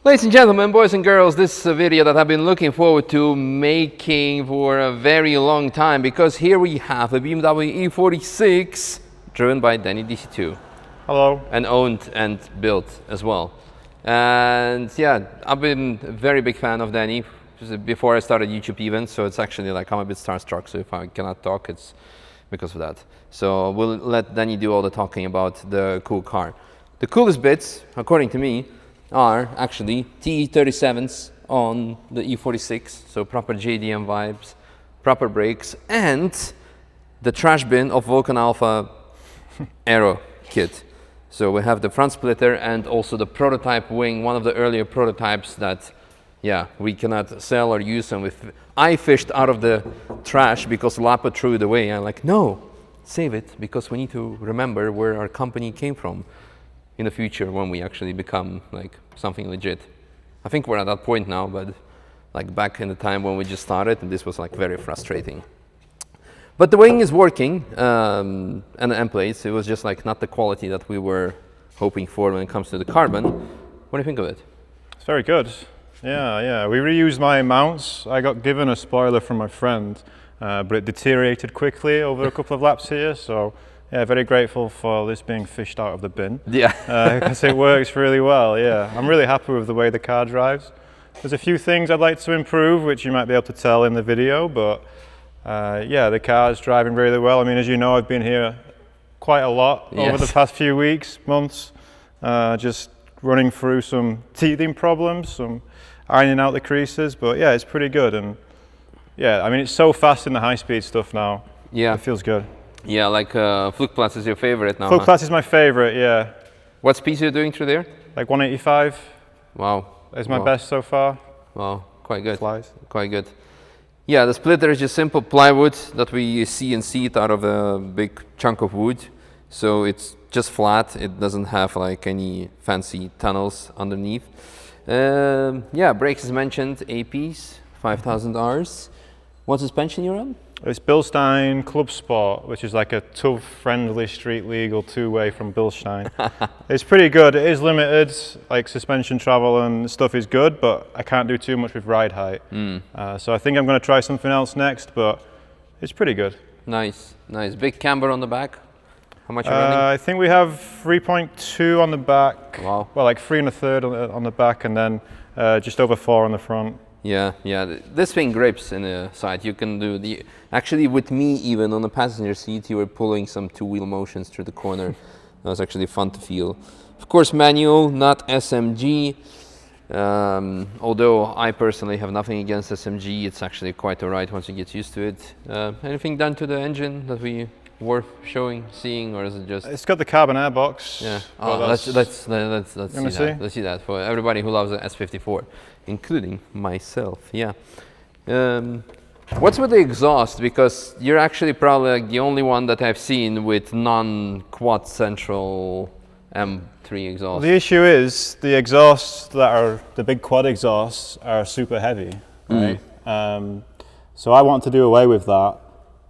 Ladies and gentlemen, boys and girls, this is a video that I've been looking forward to making for a very long time, because here we have a BMW E46 driven by Danny DC2. Hello. And owned and built as well. And yeah, I've been a very big fan of Danny before I started YouTube even, so it's actually like I'm a bit starstruck, so if I cannot talk, it's because of that. So we'll let Danny do all the talking about the cool car. The coolest bits, according to me, are actually TE37s on the E46, so proper JDM vibes, proper brakes, and the trash bin of Vulcan Alpha Aero kit. So we have the front splitter and also the prototype wing, one of the earlier prototypes that, yeah, we cannot sell or use. And I fished out of the trash because Lapo threw it away. I'm like, no, save it, because we need to remember where our company came from in the future when we actually become like something legit. I think we're at that point now, but like back in the time when we just started, and this was like very frustrating. But the wing is working, and the end plates, it was just like not the quality that we were hoping for when it comes to the carbon. What do you think of it? It's very good. Yeah. We reused my mounts. I got given a spoiler from my friend, but it deteriorated quickly over a couple of laps here, so yeah, very grateful for this being fished out of the bin. Yeah. Because it works really well, yeah. I'm really happy with the way the car drives. There's a few things I'd like to improve, which you might be able to tell in the video, but yeah, the car's driving really well. I mean, as you know, I've been here quite a lot over the past few weeks, months, just running through some teething problems, some ironing out the creases, but yeah, it's pretty good. And yeah, I mean, it's so fast in the high-speed stuff now. Yeah. It feels good. Yeah, like Flugplatz is your favorite now. Flugplatz is my favorite, yeah. What speeds are you doing through there? Like 185. Wow. Is my best so far. Wow, quite good. Flies. Quite good. Yeah, the splitter is just simple plywood that we CNC'd out of a big chunk of wood. So it's just flat. It doesn't have like any fancy tunnels underneath. Yeah, brakes as mentioned, APs, 5000 Rs. What suspension you're on? It's Bilstein Club Sport, which is like a tough, friendly, street legal two-way from Bilstein. It's pretty good. It is limited, like suspension travel and stuff is good, but I can't do too much with ride height. So I think I'm going to try something else next, but it's pretty good. Nice, nice. Big camber on the back. How much are you running? I think we have 3.2 on the back. Wow. Well, like 3 1/3 on the back, and then just over 4 on the front. Yeah. This thing grips in the side. You can do the... Actually, with me, even on the passenger seat, you were pulling some two-wheel motions through the corner. That was actually fun to feel. Of course, manual, not SMG. Although I personally have nothing against SMG, it's actually quite alright once you get used to it. Anything done to the engine that we worth showing, seeing, or is it just... It's got the carbon air box. Yeah. Oh, let's see that. Let's see that for everybody who loves the S54, including myself. Yeah. What's with the exhaust? Because you're actually probably like the only one that I've seen with non-quad central M3 exhaust. The issue is the exhausts that are the big quad exhausts are super heavy, right? So I want to do away with that.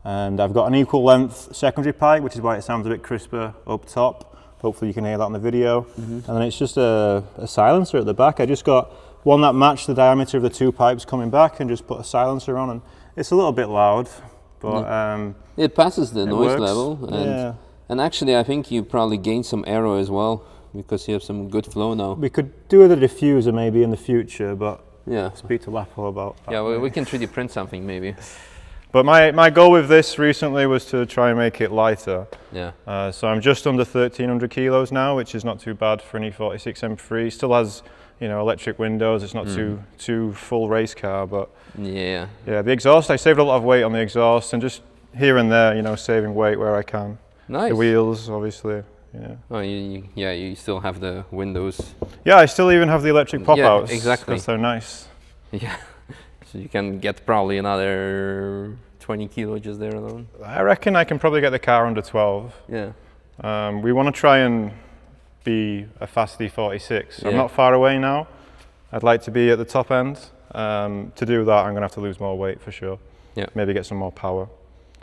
And I've got an equal length secondary pipe, which is why it sounds a bit crisper up top. Hopefully you can hear that in the video. And then it's just a silencer at the back. I just got one that matched the diameter of the two pipes coming back and just put a silencer on. And it's a little bit loud, but it passes the noise works. Level. And actually I think you probably gained some aero as well, because you have some good flow now. We could do with a diffuser maybe in the future, but yeah, speak to Lapo about that. Yeah, we can 3D print something maybe. But my goal with this recently was to try and make it lighter. Yeah. So I'm just under 1,300 kilos now, which is not too bad for an E46 M3. Still has, you know, electric windows. It's not too full race car, but yeah. The exhaust, I saved a lot of weight on the exhaust, and just here and there, you know, saving weight where I can. Nice. The wheels, obviously. Yeah. Oh, you still have the windows. Yeah, I still even have the electric pop-outs. Yeah, exactly. Because they're nice. Yeah. So you can get probably another 20 kilo just there alone? I reckon I can probably get the car under 12. Yeah. We want to try and be a fast E46. So I'm not far away now. I'd like to be at the top end. To do that, I'm going to have to lose more weight for sure. Yeah. Maybe get some more power.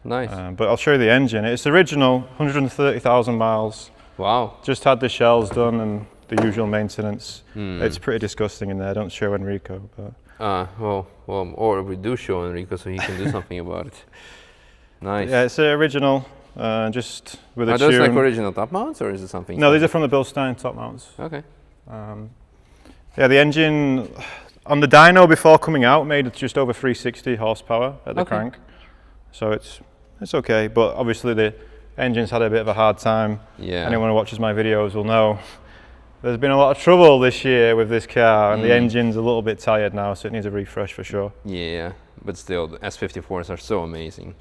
Nice. But I'll show you the engine. It's original, 130,000 miles. Wow. Just had the shells done, and the usual maintenance. It's pretty disgusting in there. Don't show Enrico. But. Well, or we do show Enrico so he can do something about it. Nice. Yeah, it's original, just with a Are tune. those like original top mounts, or is it something? No, these are from the Bilstein top mounts. Okay. Yeah, the engine on the dyno before coming out made just over 360 horsepower at the crank, so it's okay. But obviously the engine's had a bit of a hard time. Yeah. Anyone who watches my videos will know there's been a lot of trouble this year with this car, and the engine's a little bit tired now, so it needs a refresh for sure. Yeah, but still, the S54s are so amazing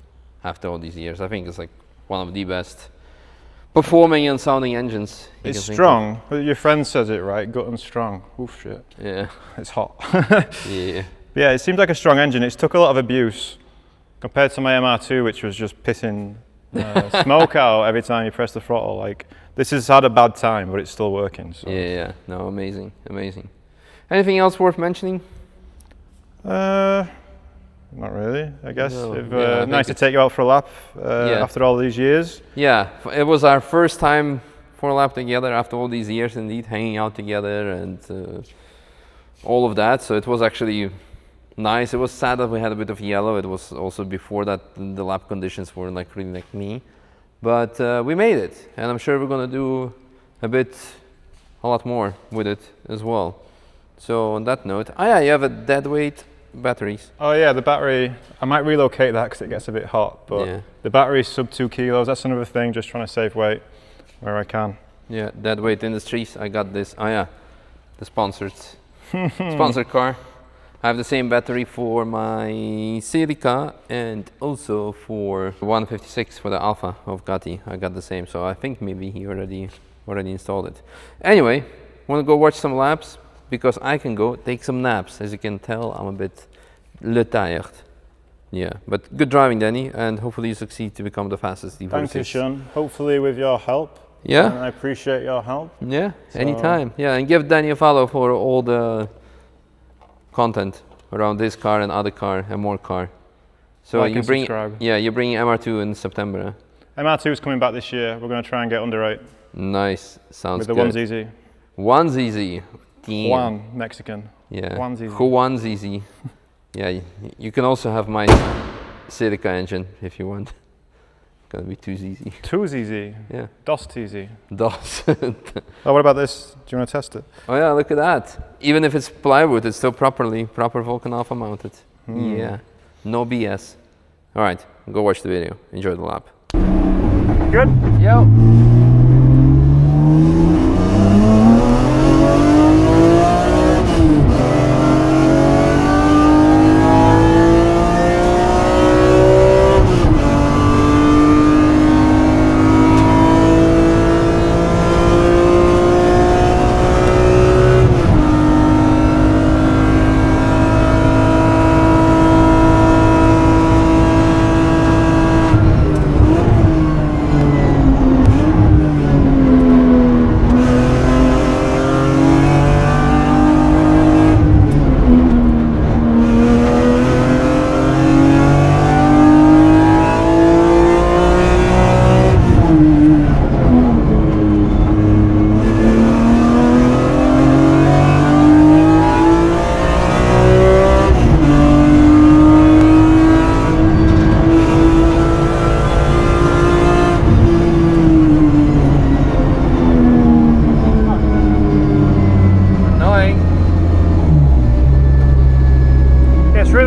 after all these years. I think it's like one of the best performing and sounding engines. It's strong. Your friend says it right, gut and strong. Oof, shit. Yeah. It's hot. Yeah. Yeah, it seems like a strong engine. It's took a lot of abuse compared to my MR2, which was just pissing smoke out every time you press the throttle. Like, this has had a bad time, but it's still working. So. Yeah. No, amazing, amazing. Anything else worth mentioning? Not really, I guess. No, nice to take you out for a lap after all these years. Yeah, it was our first time for a lap together after all these years, indeed, hanging out together and all of that. So it was actually nice. It was sad that we had a bit of yellow. It was also before that the lap conditions were like really like me. But we made it, and I'm sure we're gonna do a lot more with it as well. So on that note, yeah, you have a dead weight batteries. Oh yeah, the battery, I might relocate that because it gets a bit hot, but the battery is sub 2 kilos. That's another thing, just trying to save weight where I can. Yeah, dead weight industries. I got this. Oh yeah, the sponsored car. I have the same battery for my Celica and also for 156 for the Alpha of Gatti. I got the same, so I think maybe he already installed it. Anyway, want to go watch some laps because I can go take some naps. As you can tell, I'm a bit tired. Yeah, but good driving, Danny, and hopefully you succeed to become the fastest E46. Thank you, Sean. Hopefully with your help. Yeah. And I appreciate your help. Yeah, so anytime. Yeah, and give Danny a follow for all the content around this car and other car and more car. So like you bring, you're bringing MR2 in September. MR2 is coming back this year. We're going to try and get under 8. Nice, sounds good. With the 1ZZ. 1ZZ. Damn. Juan, Mexican. Yeah. 1ZZ. Juan Yeah, you can also have my Celica engine if you want. Gonna be 2ZZ. 2ZZ? Yeah. DOS TZ. DOS. Oh, what about this? Do you want to test it? Oh yeah, look at that. Even if it's plywood, it's still proper Vulcan Alpha mounted. Yeah, no BS. All right, go watch the video. Enjoy the lap. Good? Yo.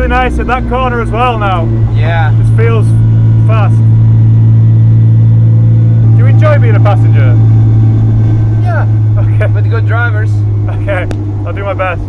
Nice at that corner as well now. Yeah. This feels fast. Do you enjoy being a passenger? Yeah. Okay. With good drivers. Okay, I'll do my best.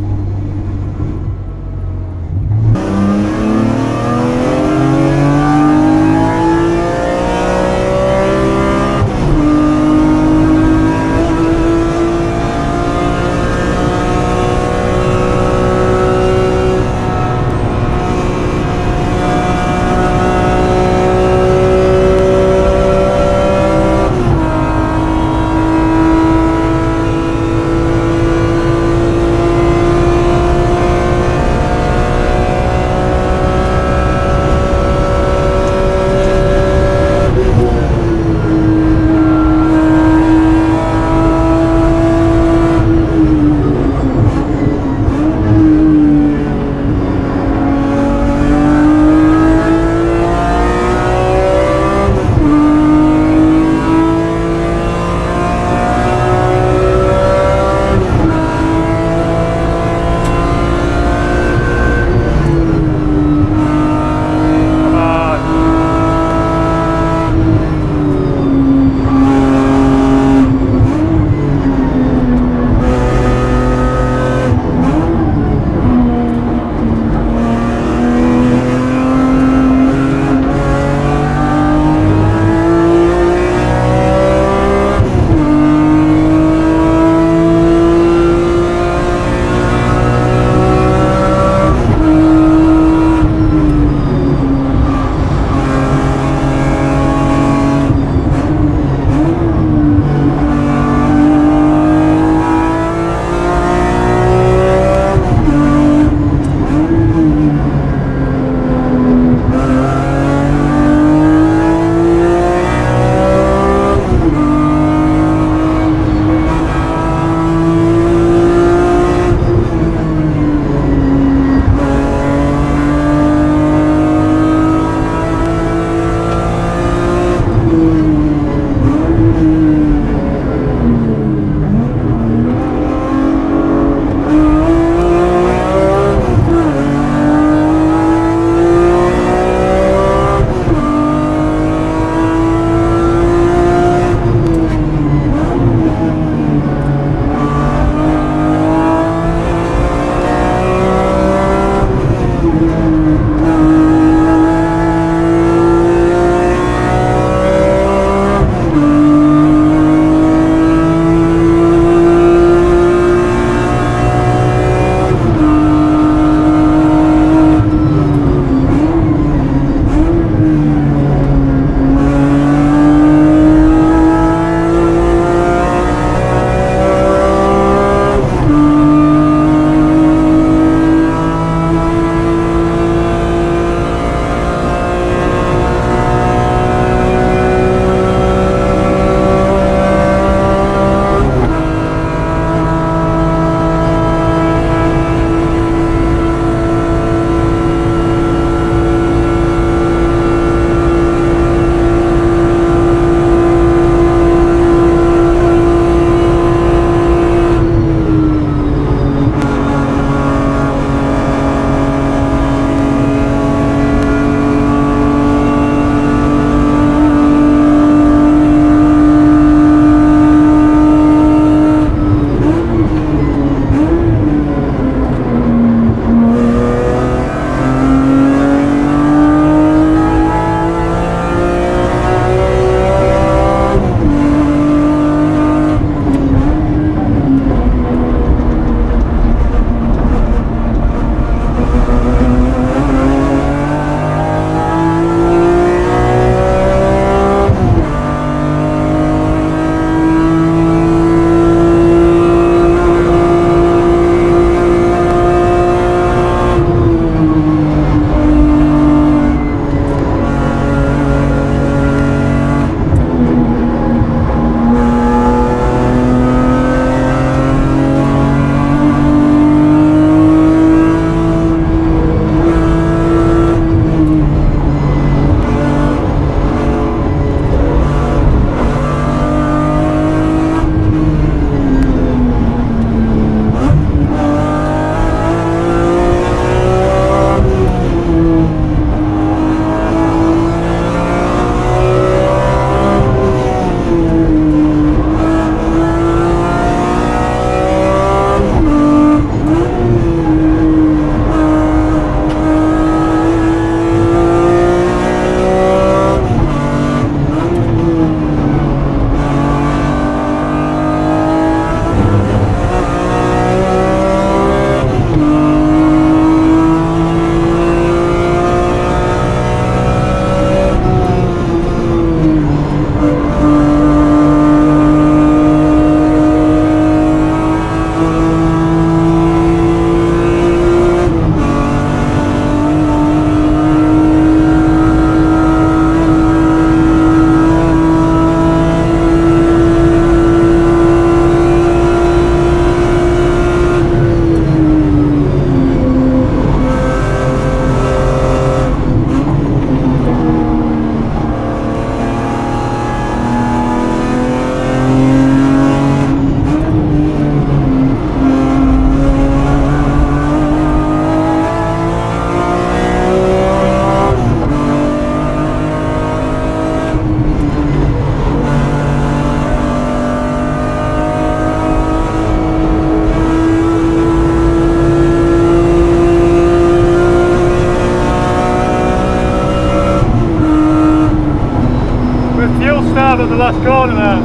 last corner there.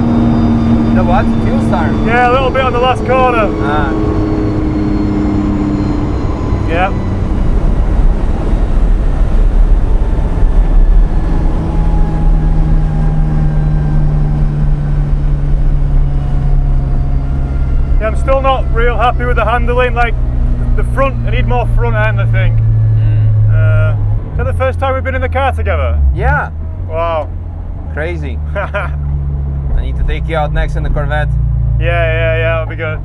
The what? Fuel star? Yeah, a little bit on the last corner. Ah. Yeah. Yeah, I'm still not real happy with the handling. Like the front, I need more front end, I think. Is that the first time we've been in the car together? Yeah. Wow. Crazy. I need to take you out next in the Corvette. Yeah, that'll be good.